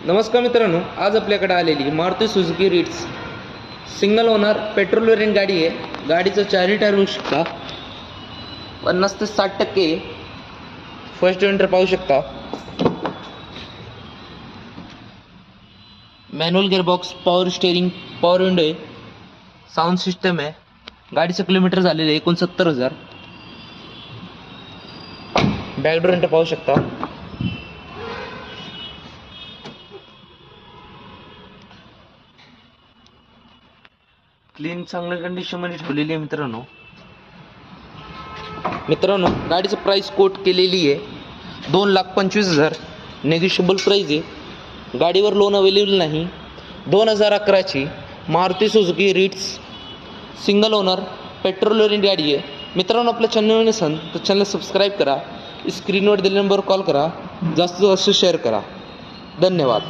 नमस्कार मित्रांनो, आज आपल्याकडे आलेली Maruti Suzuki Ritz single owner petrol variant गाडी आहे। गाडीचं चारही टायर बघू शकता, 50 ते 60% फर्स्ट एंटर पाहू शकता। Manual gearbox, power steering, power window आहे, साऊंड सिस्टम आहे। गाडीचं किलोमीटर झालेलं आहे 69,000। बॅक डोर एंटर पाहू शकता। क्लीन चांगल्या कंडिशनमध्ये ठेवलेली आहे मित्रांनो गाडीचं प्राइस कोट केलेली आहे 2,25,000। नेगोशिएबल प्राइस आहे। गाडीवर लोन अवेलेबल नाही। 2011ची Maruti Suzuki Ritz single owner petrol variant गाडी आहे। मित्रांनो, आपल्या चॅनल नसेल तर चॅनल सबस्क्राईब करा, स्क्रीनवर दिलेल्या नंबरवर कॉल करा, जास्तीत जास्त शेअर करा। धन्यवाद।